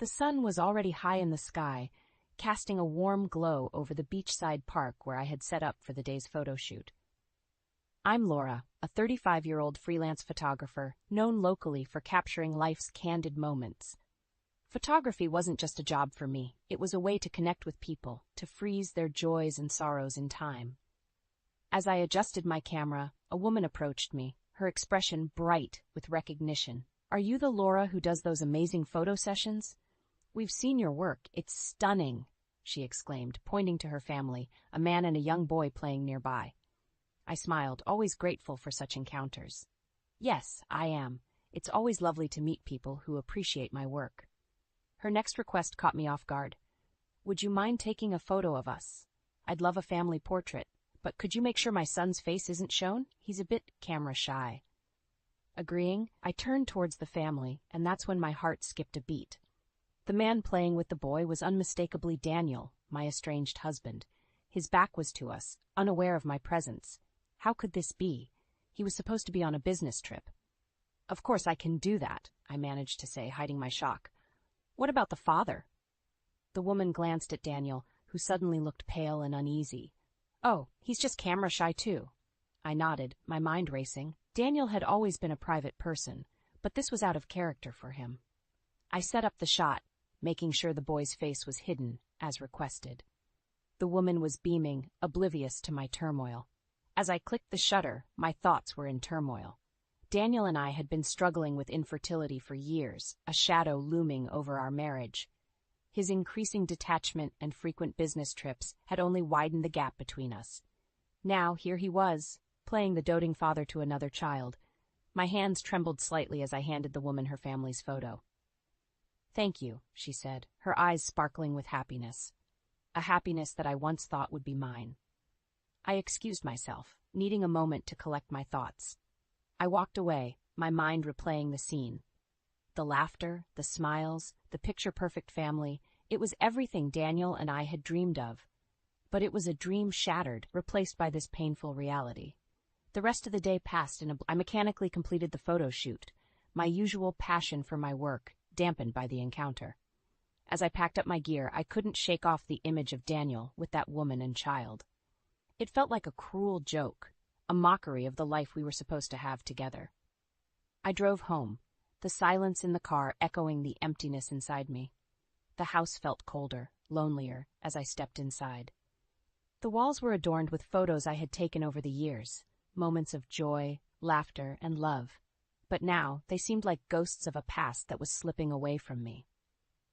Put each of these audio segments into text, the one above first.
The sun was already high in the sky, casting a warm glow over the beachside park where I had set up for the day's photo shoot. I'm Laura, a 35-year-old freelance photographer known locally for capturing life's candid moments. Photography wasn't just a job for me, it was a way to connect with people, to freeze their joys and sorrows in time. As I adjusted my camera, a woman approached me, her expression bright with recognition. "Are you the Laura who does those amazing photo sessions? We've seen your work, it's stunning," she exclaimed, pointing to her family, a man and a young boy playing nearby. I smiled, always grateful for such encounters. "Yes, I am. It's always lovely to meet people who appreciate my work." Her next request caught me off guard. "Would you mind taking a photo of us? I'd love a family portrait, but could you make sure my son's face isn't shown? He's a bit camera shy." Agreeing, I turned towards the family, and that's when my heart skipped a beat. The man playing with the boy was unmistakably Daniel, my estranged husband. His back was to us, unaware of my presence. How could this be? He was supposed to be on a business trip. "Of course I can do that," I managed to say, hiding my shock. "What about the father?" The woman glanced at Daniel, who suddenly looked pale and uneasy. "Oh, he's just camera shy too." I nodded, my mind racing. Daniel had always been a private person, but this was out of character for him. I set up the shot, making sure the boy's face was hidden, as requested. The woman was beaming, oblivious to my turmoil. As I clicked the shutter, my thoughts were in turmoil. Daniel and I had been struggling with infertility for years, a shadow looming over our marriage. His increasing detachment and frequent business trips had only widened the gap between us. Now, here he was, playing the doting father to another child. My hands trembled slightly as I handed the woman her family's photo. "Thank you," she said, her eyes sparkling with happiness. A happiness that I once thought would be mine. I excused myself, needing a moment to collect my thoughts. I walked away, my mind replaying the scene. The laughter, the smiles, the picture-perfect family, it was everything Daniel and I had dreamed of. But it was a dream shattered, replaced by this painful reality. The rest of the day passed and I mechanically completed the photo shoot, my usual passion for my work, dampened by the encounter. As I packed up my gear, I couldn't shake off the image of Daniel with that woman and child. It felt like a cruel joke, a mockery of the life we were supposed to have together. I drove home, the silence in the car echoing the emptiness inside me. The house felt colder, lonelier, as I stepped inside. The walls were adorned with photos I had taken over the years, moments of joy, laughter, and love. But now, they seemed like ghosts of a past that was slipping away from me.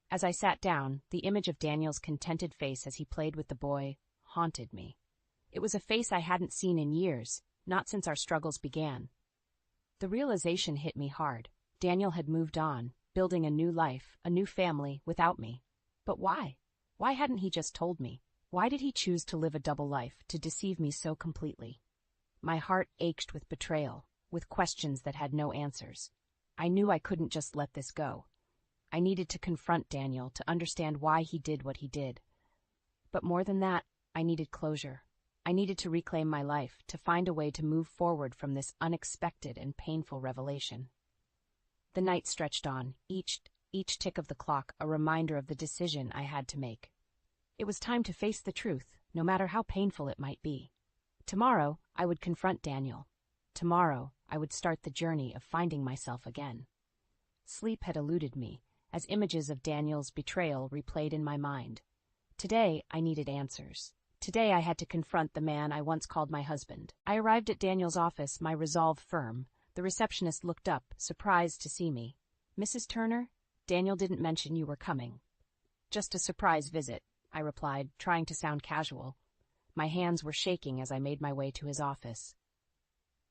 As I sat down, the image of Daniel's contented face as he played with the boy haunted me. It was a face I hadn't seen in years, not since our struggles began. The realization hit me hard. Daniel had moved on, building a new life, a new family, without me. But why? Why hadn't he just told me? Why did he choose to live a double life, to deceive me so completely? My heart ached with betrayal, with questions that had no answers. I knew I couldn't just let this go. I needed to confront Daniel, to understand why he did what he did. But more than that, I needed closure. I needed to reclaim my life, to find a way to move forward from this unexpected and painful revelation. The night stretched on, each tick of the clock a reminder of the decision I had to make. It was time to face the truth, no matter how painful it might be. Tomorrow, I would confront Daniel. Tomorrow, I would start the journey of finding myself again. Sleep had eluded me, as images of Daniel's betrayal replayed in my mind. Today, I needed answers. Today, I had to confront the man I once called my husband. I arrived at Daniel's office, my resolve firm. The receptionist looked up, surprised to see me. "Mrs. Turner, Daniel didn't mention you were coming." "Just a surprise visit," I replied, trying to sound casual. My hands were shaking as I made my way to his office.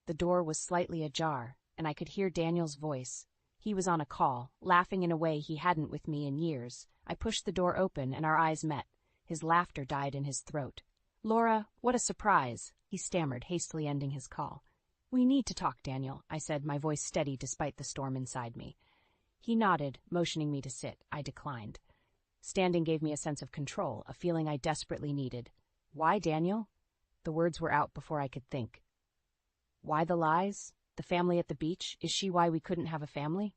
The door was slightly ajar, and I could hear Daniel's voice. He was on a call, laughing in a way he hadn't with me in years. I pushed the door open, and our eyes met. His laughter died in his throat. "Laura, what a surprise," he stammered, hastily ending his call. "We need to talk, Daniel," I said, my voice steady despite the storm inside me. He nodded, motioning me to sit. I declined. Standing gave me a sense of control, a feeling I desperately needed. "Why, Daniel?" The words were out before I could think. "Why the lies? The family at the beach? Is she why we couldn't have a family?"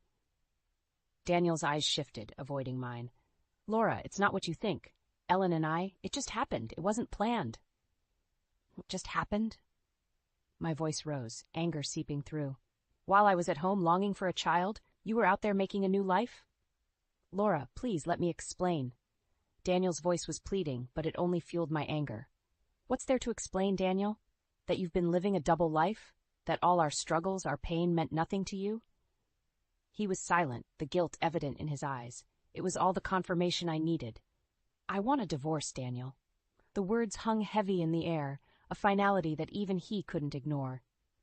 Daniel's eyes shifted, avoiding mine. Laura, it's not what you think. Ellen and I, it just happened. It wasn't planned. It just happened? My voice rose, anger seeping through. While I was at home longing for a child, you were out there making a new life? Laura, please let me explain. Daniel's voice was pleading, but it only fueled my anger. What's there to explain, Daniel? That you've been living a double life? That all our struggles, our pain meant nothing to you? He was silent, the guilt evident in his eyes. It was all the confirmation I needed. I want a divorce, Daniel. The words hung heavy in the air, a finality that even he couldn't ignore.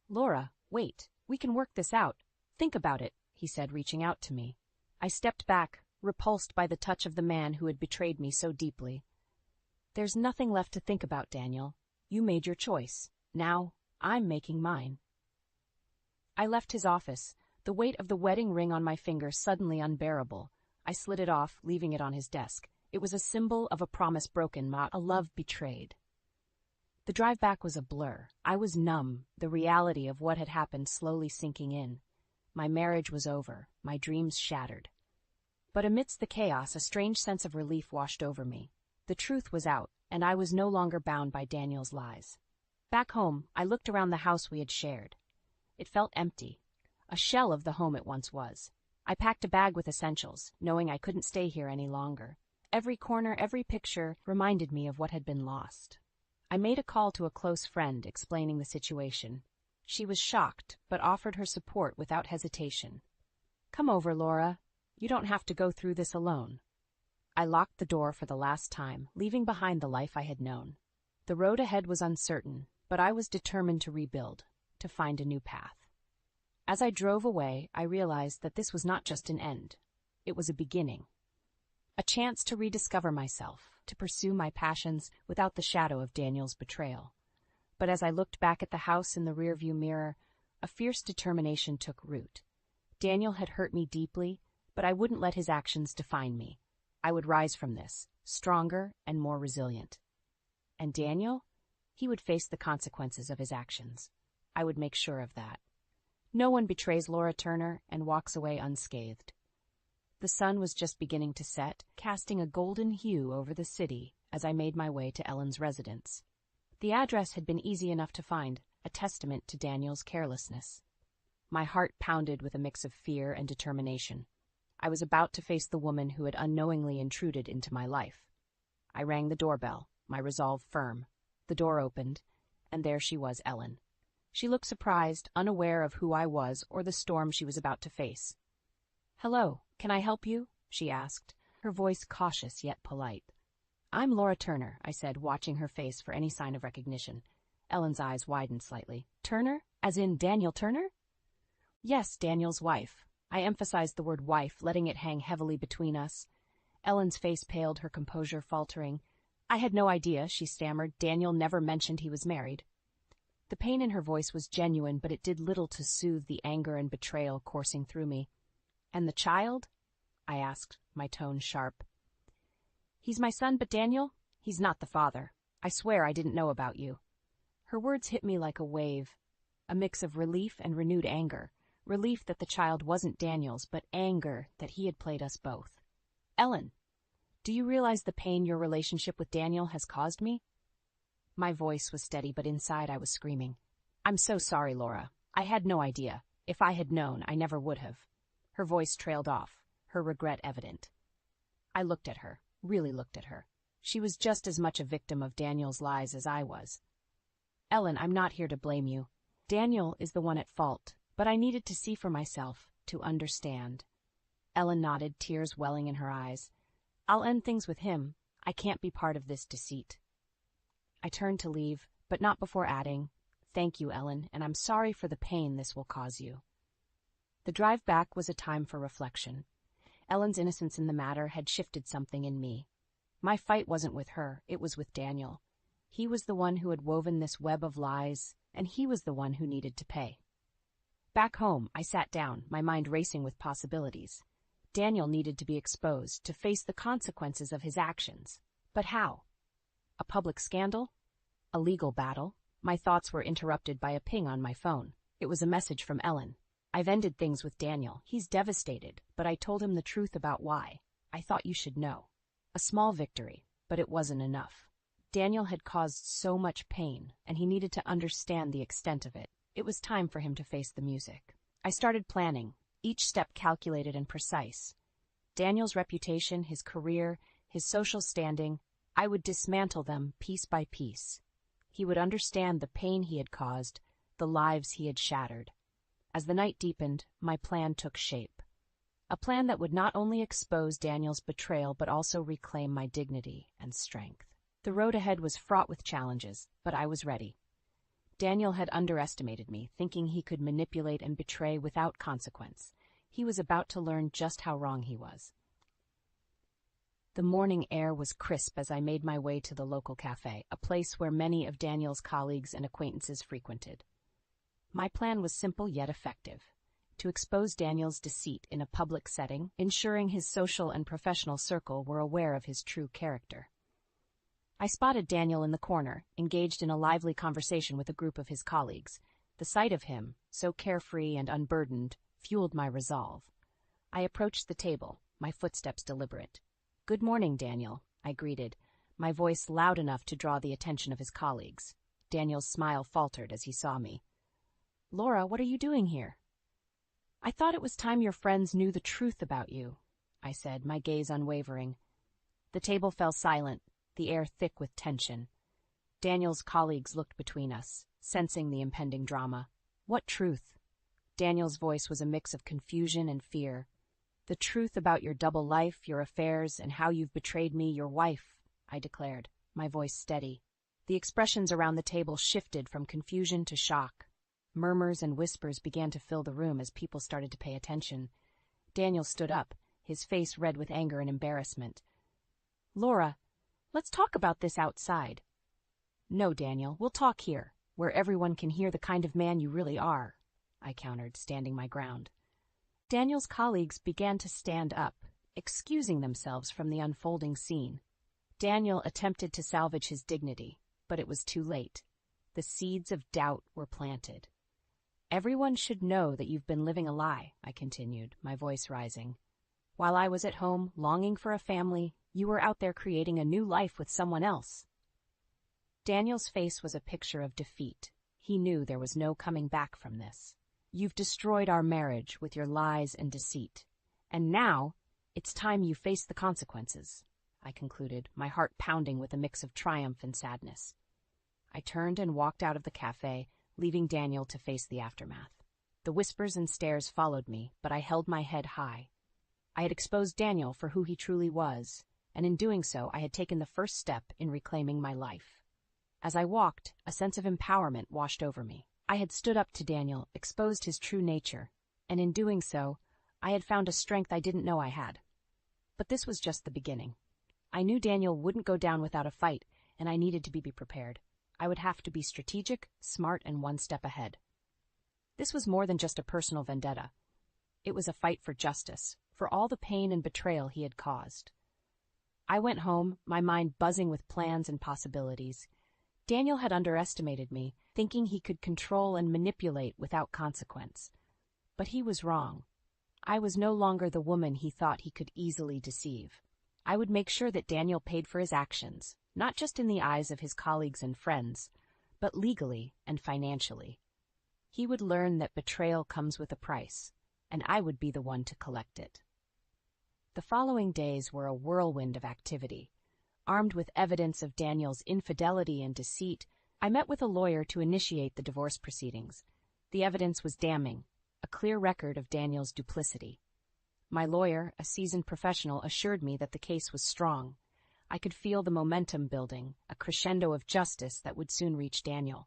Laura, wait, we can work this out. Think about it, he said, reaching out to me. I stepped back, repulsed by the touch of the man who had betrayed me so deeply. There's nothing left to think about, Daniel. You made your choice. Now, I'm making mine. I left his office, the weight of the wedding ring on my finger suddenly unbearable. I slid it off, leaving it on his desk. It was a symbol of a promise broken, not a love betrayed. The drive back was a blur. I was numb, the reality of what had happened slowly sinking in. My marriage was over, my dreams shattered. But amidst the chaos, a strange sense of relief washed over me. The truth was out, and I was no longer bound by Daniel's lies. Back home, I looked around the house we had shared. It felt empty, a shell of the home it once was. I packed a bag with essentials, knowing I couldn't stay here any longer. Every corner, every picture reminded me of what had been lost. I made a call to a close friend, explaining the situation. She was shocked, but offered her support without hesitation. Come over, Laura. You don't have to go through this alone. I locked the door for the last time, leaving behind the life I had known. The road ahead was uncertain, but I was determined to rebuild, to find a new path. As I drove away, I realized that this was not just an end. It was a beginning. A chance to rediscover myself, to pursue my passions without the shadow of Daniel's betrayal. But as I looked back at the house in the rearview mirror, a fierce determination took root. Daniel had hurt me deeply, but I wouldn't let his actions define me. I would rise from this, stronger and more resilient. And Daniel? He would face the consequences of his actions. I would make sure of that. No one betrays Laura Turner and walks away unscathed. The sun was just beginning to set, casting a golden hue over the city as I made my way to Ellen's residence. The address had been easy enough to find, a testament to Daniel's carelessness. My heart pounded with a mix of fear and determination. I was about to face the woman who had unknowingly intruded into my life. I rang the doorbell, my resolve firm. The door opened, and there she was, Ellen. She looked surprised, unaware of who I was or the storm she was about to face. "Hello, can I help you?" she asked, her voice cautious yet polite. "I'm Laura Turner," I said, watching her face for any sign of recognition. Ellen's eyes widened slightly. "Turner? As in Daniel Turner?" "Yes, Daniel's wife." I emphasized the word wife, letting it hang heavily between us. Ellen's face paled, her composure faltering. "I had no idea," she stammered. "Daniel never mentioned he was married." The pain in her voice was genuine, but it did little to soothe the anger and betrayal coursing through me. "And the child?" I asked, my tone sharp. "He's my son, but Daniel? He's not the father. I swear I didn't know about you." Her words hit me like a wave, a mix of relief and renewed anger. Relief that the child wasn't Daniel's, but anger that he had played us both. "Ellen, do you realize the pain your relationship with Daniel has caused me?" My voice was steady, but inside I was screaming. "I'm so sorry, Laura. I had no idea. If I had known, I never would have." Her voice trailed off, her regret evident. I looked at her, really looked at her. She was just as much a victim of Daniel's lies as I was. "Ellen, I'm not here to blame you. Daniel is the one at fault, but I needed to see for myself, to understand." Ellen nodded, tears welling in her eyes. "I'll end things with him. I can't be part of this deceit." I turned to leave, but not before adding, "Thank you, Ellen, and I'm sorry for the pain this will cause you." The drive back was a time for reflection. Ellen's innocence in the matter had shifted something in me. My fight wasn't with her, it was with Daniel. He was the one who had woven this web of lies, and he was the one who needed to pay. Back home, I sat down, my mind racing with possibilities. Daniel needed to be exposed, to face the consequences of his actions. But how? A public scandal? A legal battle? My thoughts were interrupted by a ping on my phone. It was a message from Ellen. I've ended things with Daniel. He's devastated, but I told him the truth about why. I thought you should know. A small victory, but it wasn't enough. Daniel had caused so much pain, and he needed to understand the extent of it. It was time for him to face the music. I started planning, each step calculated and precise. Daniel's reputation, his career, his social standing, I would dismantle them piece by piece. He would understand the pain he had caused, the lives he had shattered. As the night deepened, my plan took shape. A plan that would not only expose Daniel's betrayal but also reclaim my dignity and strength. The road ahead was fraught with challenges, but I was ready. Daniel had underestimated me, thinking he could manipulate and betray without consequence. He was about to learn just how wrong he was. The morning air was crisp as I made my way to the local cafe, a place where many of Daniel's colleagues and acquaintances frequented. My plan was simple yet effective: to expose Daniel's deceit in a public setting, ensuring his social and professional circle were aware of his true character. I spotted Daniel in the corner, engaged in a lively conversation with a group of his colleagues. The sight of him, so carefree and unburdened, fueled my resolve. I approached the table, my footsteps deliberate. "Good morning, Daniel," I greeted, my voice loud enough to draw the attention of his colleagues. Daniel's smile faltered as he saw me. "Laura, what are you doing here?" "I thought it was time your friends knew the truth about you," I said, my gaze unwavering. The table fell silent, the air thick with tension. Daniel's colleagues looked between us, sensing the impending drama. "What truth?" Daniel's voice was a mix of confusion and fear. "The truth about your double life, your affairs, and how you've betrayed me, your wife," I declared, my voice steady. The expressions around the table shifted from confusion to shock. Murmurs and whispers began to fill the room as people started to pay attention. Daniel stood up, his face red with anger and embarrassment. "Laura, let's talk about this outside." "No, Daniel, we'll talk here, where everyone can hear the kind of man you really are," I countered, standing my ground. Daniel's colleagues began to stand up, excusing themselves from the unfolding scene. Daniel attempted to salvage his dignity, but it was too late. The seeds of doubt were planted. "Everyone should know that you've been living a lie," I continued, my voice rising. "While I was at home, longing for a family, you were out there creating a new life with someone else." Daniel's face was a picture of defeat. He knew there was no coming back from this. "You've destroyed our marriage with your lies and deceit. And now, it's time you face the consequences," I concluded, my heart pounding with a mix of triumph and sadness. I turned and walked out of the cafe, leaving Daniel to face the aftermath. The whispers and stares followed me, but I held my head high. I had exposed Daniel for who he truly was, and in doing so I had taken the first step in reclaiming my life. As I walked, a sense of empowerment washed over me. I had stood up to Daniel, exposed his true nature, and in doing so, I had found a strength I didn't know I had. But this was just the beginning. I knew Daniel wouldn't go down without a fight, and I needed to be prepared. I would have to be strategic, smart, and one step ahead. This was more than just a personal vendetta. It was a fight for justice, for all the pain and betrayal he had caused. I went home, my mind buzzing with plans and possibilities. Daniel had underestimated me, thinking he could control and manipulate without consequence. But he was wrong. I was no longer the woman he thought he could easily deceive. I would make sure that Daniel paid for his actions, not just in the eyes of his colleagues and friends, but legally and financially. He would learn that betrayal comes with a price, and I would be the one to collect it. The following days were a whirlwind of activity. Armed with evidence of Daniel's infidelity and deceit, I met with a lawyer to initiate the divorce proceedings. The evidence was damning, a clear record of Daniel's duplicity. My lawyer, a seasoned professional, assured me that the case was strong. I could feel the momentum building, a crescendo of justice that would soon reach Daniel.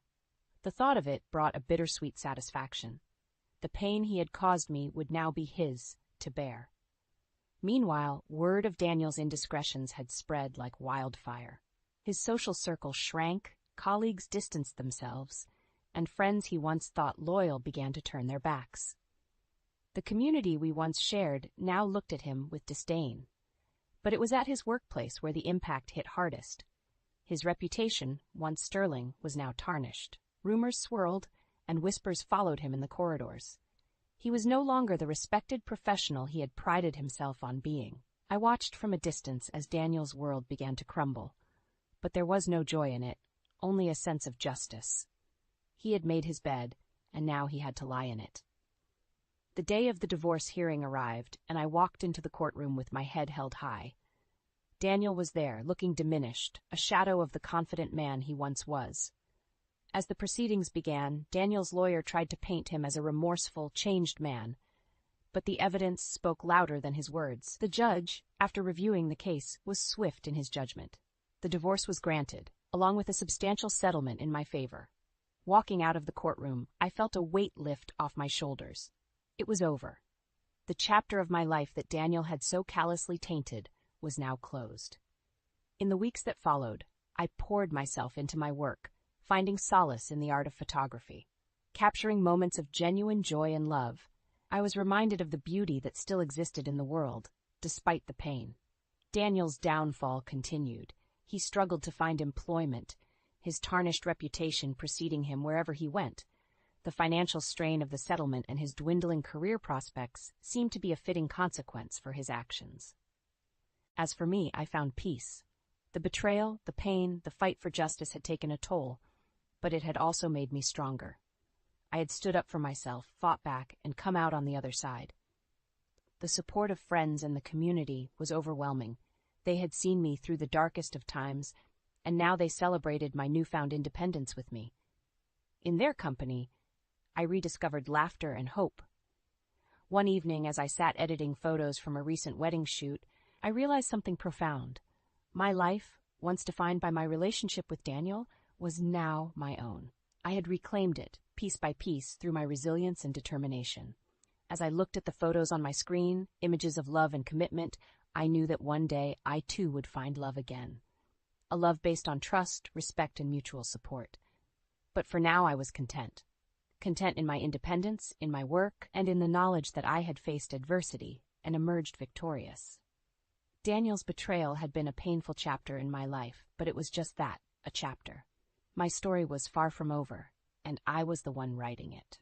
The thought of it brought a bittersweet satisfaction. The pain he had caused me would now be his to bear. Meanwhile, word of Daniel's indiscretions had spread like wildfire. His social circle shrank, colleagues distanced themselves, and friends he once thought loyal began to turn their backs. The community we once shared now looked at him with disdain. But it was at his workplace where the impact hit hardest. His reputation, once sterling, was now tarnished. Rumors swirled, and whispers followed him in the corridors. He was no longer the respected professional he had prided himself on being. I watched from a distance as Daniel's world began to crumble, but there was no joy in it, only a sense of justice. He had made his bed, and now he had to lie in it. The day of the divorce hearing arrived, and I walked into the courtroom with my head held high. Daniel was there, looking diminished, a shadow of the confident man he once was. As the proceedings began, Daniel's lawyer tried to paint him as a remorseful, changed man, but the evidence spoke louder than his words. The judge, after reviewing the case, was swift in his judgment. The divorce was granted, along with a substantial settlement in my favor. Walking out of the courtroom, I felt a weight lift off my shoulders. It was over. The chapter of my life that Daniel had so callously tainted was now closed. In the weeks that followed, I poured myself into my work, finding solace in the art of photography. Capturing moments of genuine joy and love, I was reminded of the beauty that still existed in the world, despite the pain. Daniel's downfall continued. He struggled to find employment, his tarnished reputation preceding him wherever he went. The financial strain of the settlement and his dwindling career prospects seemed to be a fitting consequence for his actions. As for me, I found peace. The betrayal, the pain, the fight for justice had taken a toll, but it had also made me stronger. I had stood up for myself, fought back, and come out on the other side. The support of friends and the community was overwhelming. They had seen me through the darkest of times, and now they celebrated my newfound independence with me. In their company, I rediscovered laughter and hope. One evening, as I sat editing photos from a recent wedding shoot, I realized something profound. My life, once defined by my relationship with Daniel, was now my own. I had reclaimed it, piece by piece, through my resilience and determination. As I looked at the photos on my screen, images of love and commitment, I knew that one day I too would find love again. A love based on trust, respect, and mutual support. But for now I was content. Content in my independence, in my work, and in the knowledge that I had faced adversity and emerged victorious. Daniel's betrayal had been a painful chapter in my life, but it was just that, a chapter. My story was far from over, and I was the one writing it.